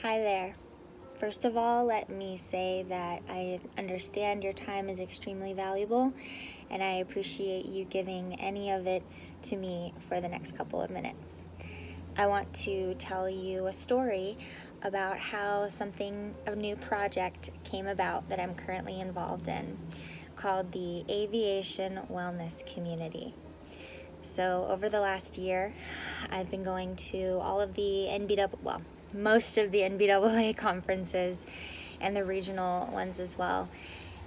Hi there. First of all, let me say that I understand your time is extremely valuable and I appreciate you giving any of it to me for the next couple of minutes. I want to tell you a story about how a new project came about that I'm currently involved in called the Aviation Wellness Community. So over the last year, I've been going to all of the most of the NBAA conferences and the regional ones as well.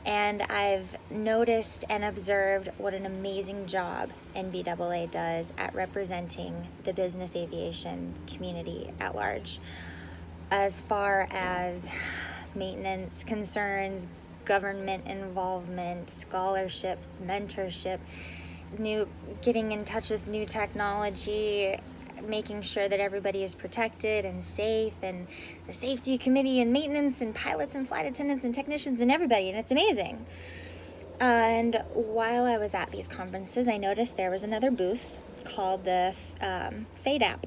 And I've noticed and observed what an amazing job NBAA does at representing the business aviation community at large, as far as maintenance concerns, government involvement, scholarships, mentorship, getting in touch with new technology, making sure that everybody is protected and safe, and the safety committee and maintenance and pilots and flight attendants and technicians and everybody, and it's amazing. And while I was at these conferences, I noticed there was another booth called the FADAP,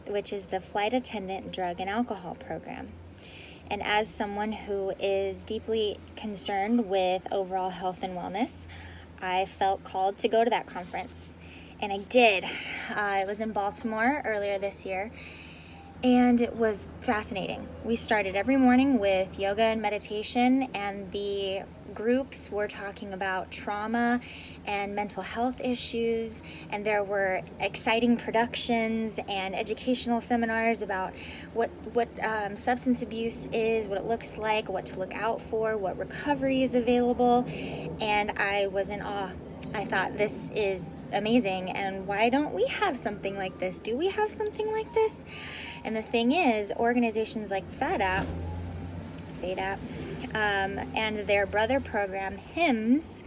which is the Flight Attendant Drug and Alcohol Program. And as someone who is deeply concerned with overall health and wellness, I felt called to go to that conference, and I did. It was in Baltimore earlier this year, and it was fascinating. We started every morning with yoga and meditation, and the groups were talking about trauma and mental health issues, and there were exciting productions and educational seminars about what substance abuse is, what it looks like, what to look out for, what recovery is available, and I was in awe. I thought, this is amazing, and why don't we have something like this? Do we have something like this? And the thing is, organizations like FADAP, and their brother program, HIMSS,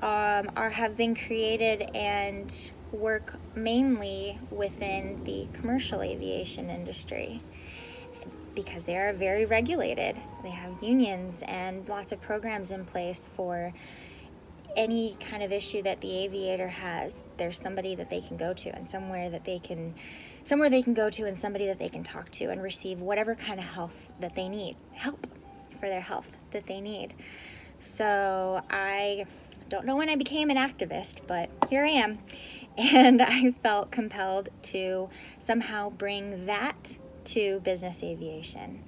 have been created and work mainly within the commercial aviation industry because they are very regulated. They have unions and lots of programs in place for any kind of issue that the aviator has. There's somebody that they can go to, and somewhere they can go to, and somebody that they can talk to and receive whatever kind of help for their health that they need. So I don't know when I became an activist, but here I am, and I felt compelled to somehow bring that to business aviation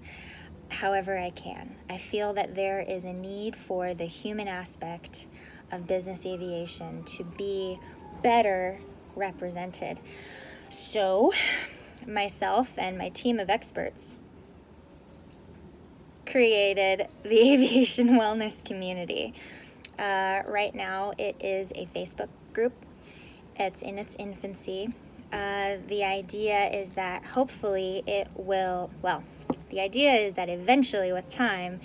however I can. I feel that there is a need for the human aspect of business aviation to be better represented. So myself and my team of experts created the Aviation Wellness Community. Right now it is a Facebook group. It's in its infancy. The idea is that eventually with time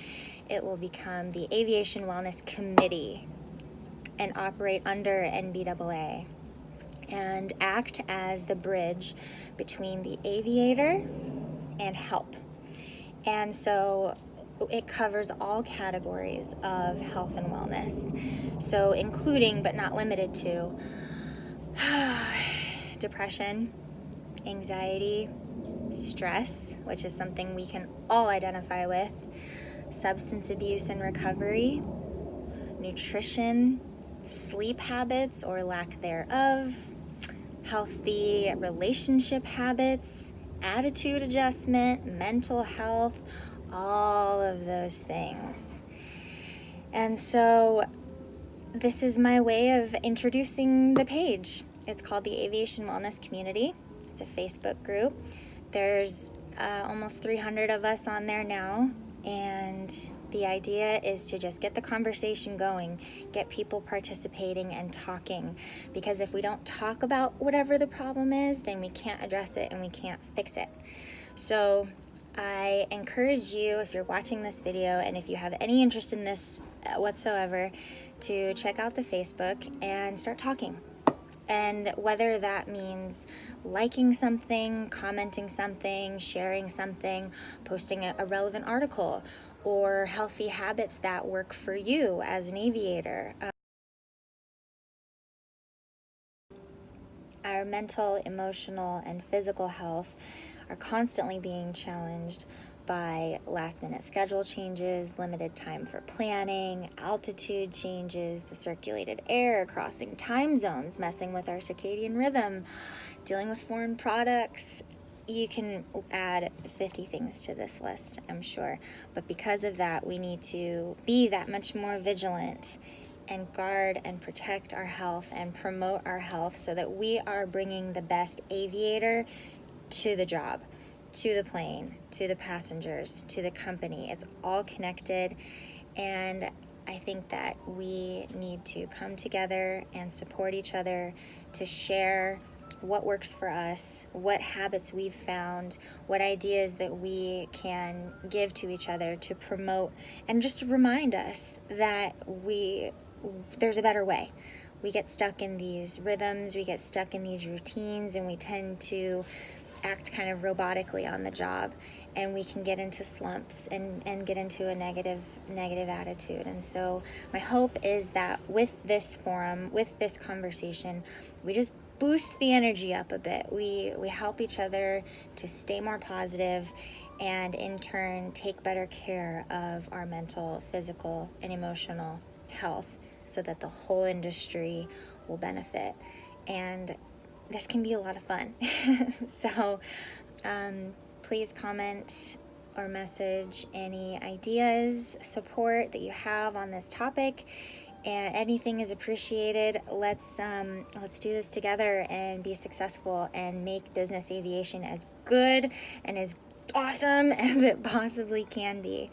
it will become the Aviation Wellness Committee and operate under NBAA and act as the bridge between the aviator and help. And so it covers all categories of health and wellness. So including, but not limited to, depression, anxiety, stress, which is something we can all identify with, substance abuse and recovery, nutrition, sleep habits or lack thereof, healthy relationship habits, attitude adjustment, mental health, all of those things. And so this is my way of introducing the page. It's called the Aviation Wellness Community. It's a Facebook group. There's almost 300 of us on there now, and the idea is to just get the conversation going, get people participating and talking, because if we don't talk about whatever the problem is, then we can't address it and we can't fix it. So I encourage you, if you're watching this video and if you have any interest in this whatsoever, to check out the Facebook and start talking. And whether that means liking something, commenting something, sharing something, posting a relevant article, or healthy habits that work for you as an aviator. Our mental, emotional, and physical health are constantly being challenged by last-minute schedule changes, limited time for planning, altitude changes, the circulated air, crossing time zones, messing with our circadian rhythm, dealing with foreign products. You can add 50 things to this list, I'm sure. But because of that, we need to be that much more vigilant and guard and protect our health and promote our health so that we are bringing the best aviator to the job, to the plane, to the passengers, to the company. It's all connected, and I think that we need to come together and support each other to share what works for us, what habits we've found, what ideas that we can give to each other to promote, and just to remind us that there's a better way. We get stuck in these rhythms, we get stuck in these routines, and we tend to act kind of robotically on the job, and we can get into slumps and get into a negative attitude. And so my hope is that with this forum, with this conversation, we just boost the energy up a bit. We help each other to stay more positive, and in turn take better care of our mental, physical, and emotional health so that the whole industry will benefit. And this can be a lot of fun. So please comment or message any ideas, support that you have on this topic, and anything is appreciated. Let's do this together and be successful and make business aviation as good and as awesome as it possibly can be.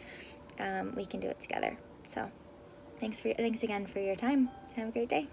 We can do it together. So thanks again for your time. Have a great day.